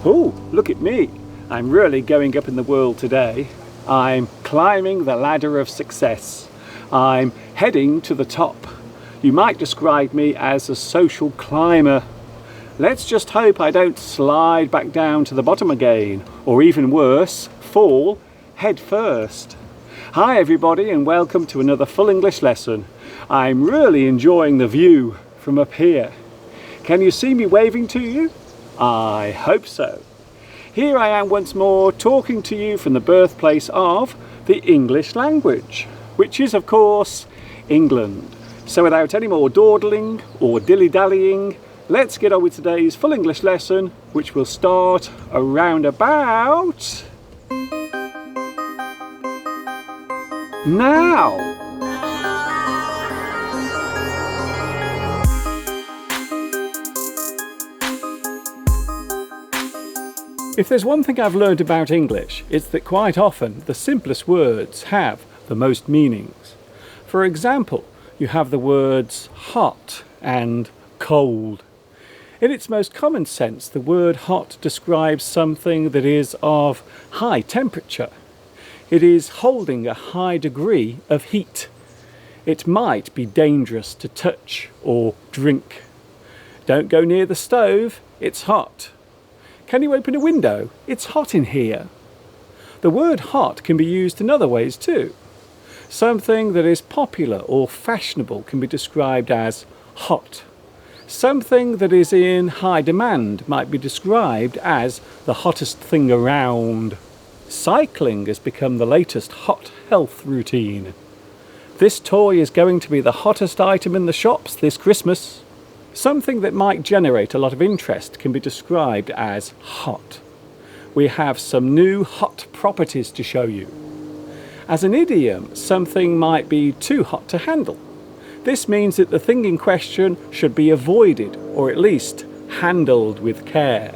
Oh, look at me. I'm really going up in the world today. I'm climbing the ladder of success. I'm heading to the top. You might describe me as a social climber. Let's just hope I don't slide back down to the bottom again, or even worse, fall head first. Hi everybody, and welcome to another full English lesson. I'm really enjoying the view from up here. Can you see me waving to you? I hope so. Here I am once more talking to you from the birthplace of the English language, which is of course England. So without any more dawdling or dilly-dallying, let's get on with today's full English lesson, which will start around about now. If there's one thing I've learned about English, it's that quite often the simplest words have the most meanings. For example, you have the words hot and cold. In its most common sense, the word hot describes something that is of high temperature. It is holding a high degree of heat. It might be dangerous to touch or drink. Don't go near the stove, it's hot. Can you open a window? It's hot in here. The word hot can be used in other ways too. Something that is popular or fashionable can be described as hot. Something that is in high demand might be described as the hottest thing around. Cycling has become the latest hot health routine. This toy is going to be the hottest item in the shops this Christmas. Something that might generate a lot of interest can be described as hot. We have some new hot properties to show you. As an idiom, something might be too hot to handle. This means that the thing in question should be avoided, or at least handled with care.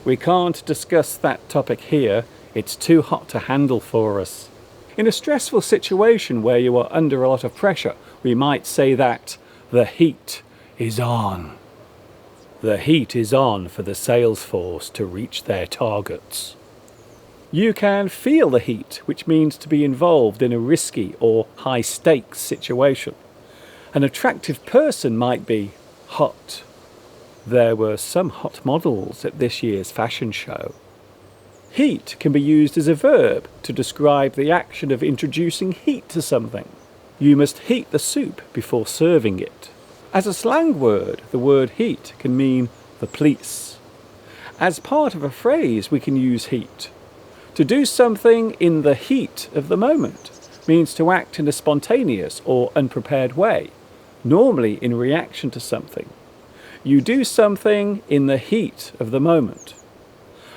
We can't discuss that topic here. It's too hot to handle for us. In a stressful situation where you are under a lot of pressure, we might say that the heat is on. The heat is on for the sales force to reach their targets. You can feel the heat, which means to be involved in a risky or high-stakes situation. An attractive person might be hot. There were some hot models at this year's fashion show. Heat can be used as a verb to describe the action of introducing heat to something. You must heat the soup before serving it. As a slang word, the word heat can mean the police. As part of a phrase, we can use heat. To do something in the heat of the moment means to act in a spontaneous or unprepared way, normally in reaction to something. You do something in the heat of the moment.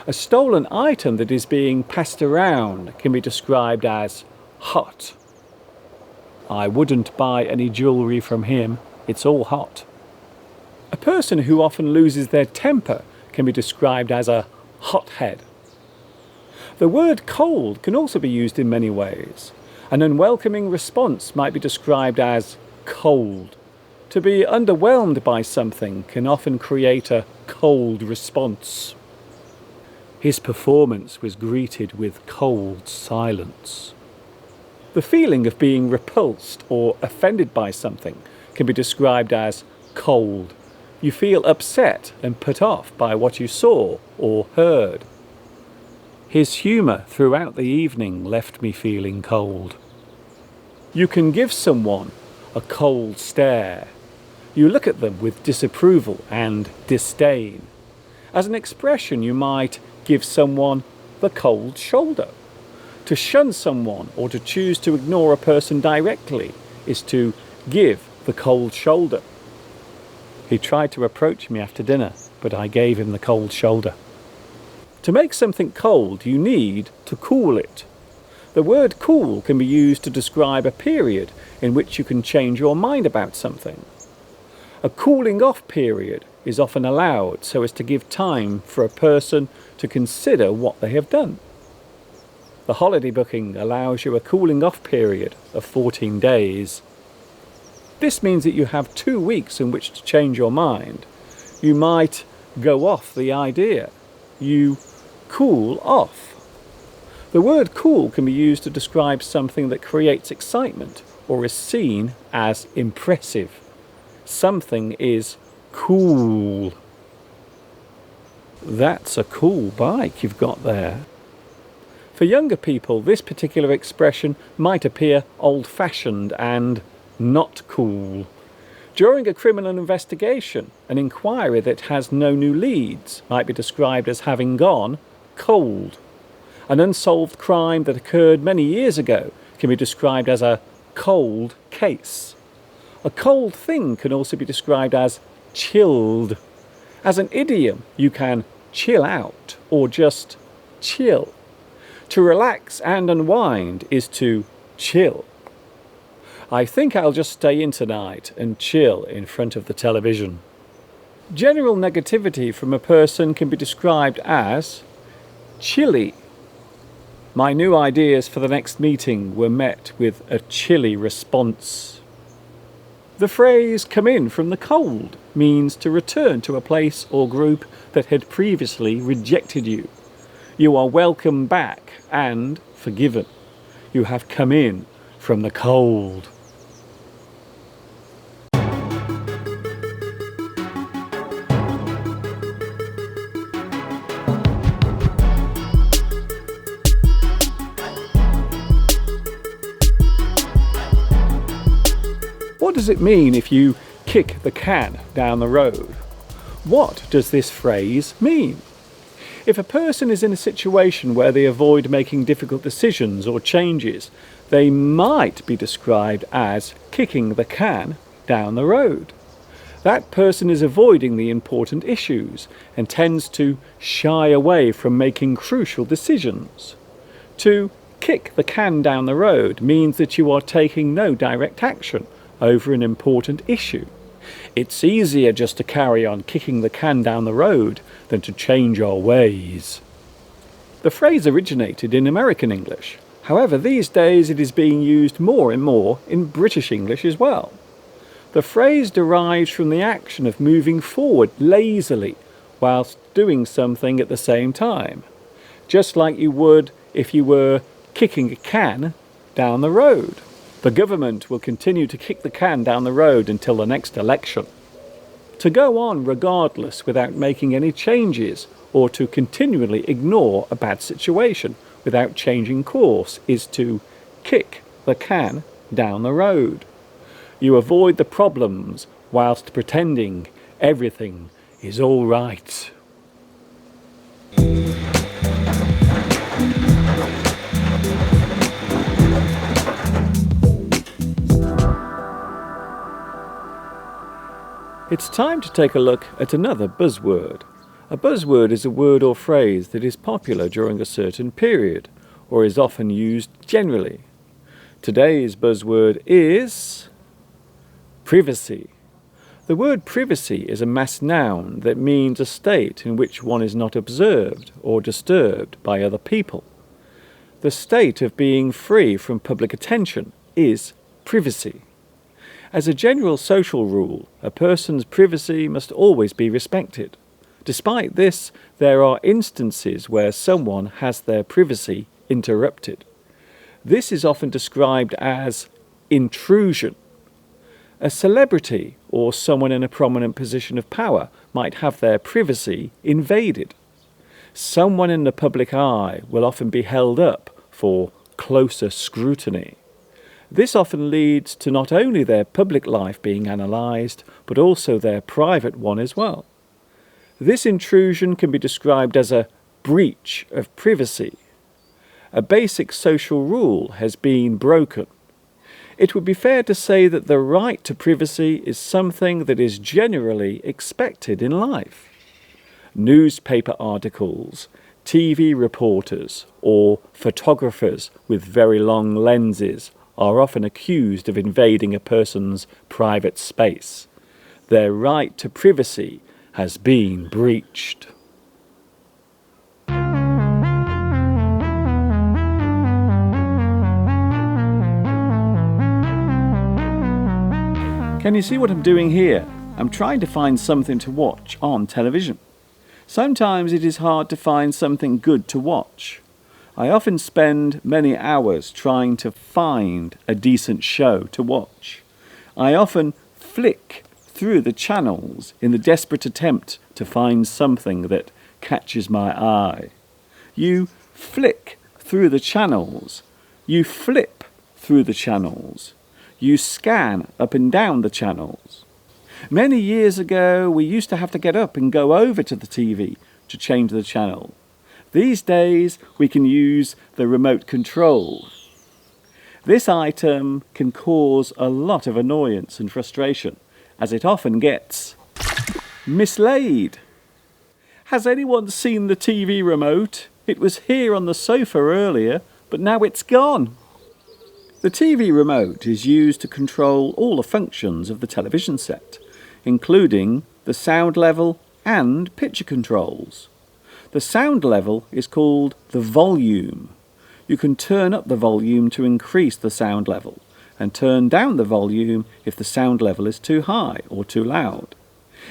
A stolen item that is being passed around can be described as hot. I wouldn't buy any jewellery from him. It's all hot. A person who often loses their temper can be described as a hothead. The word cold can also be used in many ways. An unwelcoming response might be described as cold. To be underwhelmed by something can often create a cold response. His performance was greeted with cold silence. The feeling of being repulsed or offended by something can be described as cold. You feel upset and put off by what you saw or heard. His humour throughout the evening left me feeling cold. You can give someone a cold stare. You look at them with disapproval and disdain. As an expression, you might give someone the cold shoulder. To shun someone or to choose to ignore a person directly is to give the cold shoulder. He tried to approach me after dinner, but I gave him the cold shoulder. To make something cold, you need to cool it. The word cool can be used to describe a period in which you can change your mind about something. A cooling off period is often allowed so as to give time for a person to consider what they have done. The holiday booking allows you a cooling off period of 14 days. This means that you have 2 weeks in which to change your mind. You might go off the idea. You cool off. The word cool can be used to describe something that creates excitement or is seen as impressive. Something is cool. That's a cool bike you've got there. For younger people, this particular expression might appear old-fashioned and not cool. During a criminal investigation, an inquiry that has no new leads might be described as having gone cold. An unsolved crime that occurred many years ago can be described as a cold case. A cold thing can also be described as chilled. As an idiom, you can chill out or just chill. To relax and unwind is to chill. I think I'll just stay in tonight and chill in front of the television. General negativity from a person can be described as chilly. My new ideas for the next meeting were met with a chilly response. The phrase "come in from the cold" means to return to a place or group that had previously rejected you. You are welcome back and forgiven. You have come in from the cold. What does it mean if you kick the can down the road? What does this phrase mean? If a person is in a situation where they avoid making difficult decisions or changes, they might be described as kicking the can down the road. That person is avoiding the important issues and tends to shy away from making crucial decisions. To kick the can down the road means that you are taking no direct action over an important issue. It's easier just to carry on kicking the can down the road than to change our ways. The phrase originated in American English. However, these days it is being used more and more in British English as well. The phrase derives from the action of moving forward lazily whilst doing something at the same time, just like you would if you were kicking a can down the road. The government will continue to kick the can down the road until the next election. To go on regardless without making any changes, or to continually ignore a bad situation without changing course, is to kick the can down the road. You avoid the problems whilst pretending everything is all right. It's time to take a look at another buzzword. A buzzword is a word or phrase that is popular during a certain period, or is often used generally. Today's buzzword is privacy. The word privacy is a mass noun that means a state in which one is not observed or disturbed by other people. The state of being free from public attention is privacy. As a general social rule, a person's privacy must always be respected. Despite this, there are instances where someone has their privacy interrupted. This is often described as intrusion. A celebrity or someone in a prominent position of power might have their privacy invaded. Someone in the public eye will often be held up for closer scrutiny. This often leads to not only their public life being analysed, but also their private one as well. This intrusion can be described as a breach of privacy. A basic social rule has been broken. It would be fair to say that the right to privacy is something that is generally expected in life. Newspaper articles, TV reporters, or photographers with very long lenses are often accused of invading a person's private space. Their right to privacy has been breached. Can you see what I'm doing here? I'm trying to find something to watch on television. Sometimes it is hard to find something good to watch. I often spend many hours trying to find a decent show to watch. I often flick through the channels in the desperate attempt to find something that catches my eye. You flick through the channels. You flip through the channels. You scan up and down the channels. Many years ago, we used to have to get up and go over to the TV to change the channel. These days, we can use the remote control. This item can cause a lot of annoyance and frustration, as it often gets mislaid. Has anyone seen the TV remote? It was here on the sofa earlier, but now it's gone. The TV remote is used to control all the functions of the television set, including the sound level and picture controls. The sound level is called the volume. You can turn up the volume to increase the sound level, and turn down the volume if the sound level is too high or too loud.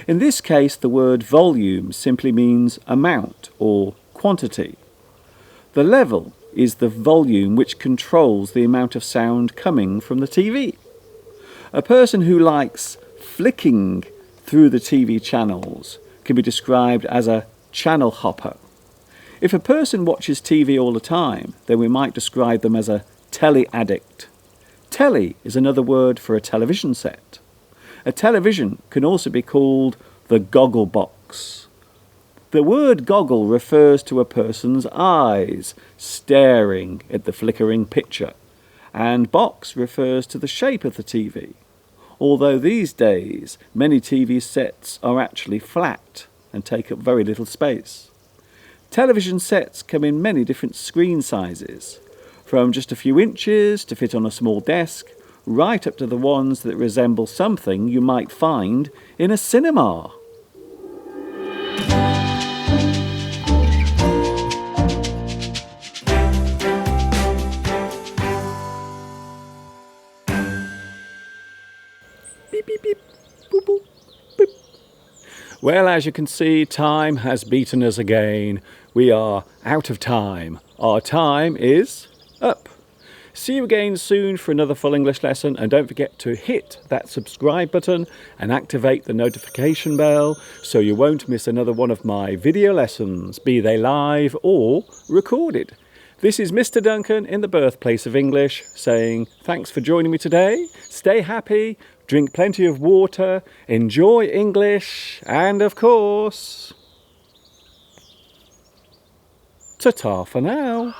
In this case, the word volume simply means amount or quantity. The level is the volume which controls the amount of sound coming from the TV. A person who likes flicking through the TV channels can be described as a channel hopper. If a person watches TV all the time, then we might describe them as a telly addict. Telly is another word for a television set. A television can also be called the goggle box. The word goggle refers to a person's eyes staring at the flickering picture, and box refers to the shape of the TV. Although these days many TV sets are actually flat and take up very little space. Television sets come in many different screen sizes, from just a few inches to fit on a small desk, right up to the ones that resemble something you might find in a cinema. Beep, beep, beep. Boop, boop, beep. Well, as you can see, time has beaten us again. We are out of time. Our time is up. See you again soon for another full English lesson, and don't forget to hit that subscribe button and activate the notification bell so you won't miss another one of my video lessons, be they live or recorded. This is Mr. Duncan in the birthplace of English saying thanks for joining me today. Stay happy, drink plenty of water, enjoy English, and of course, ta-ta for now.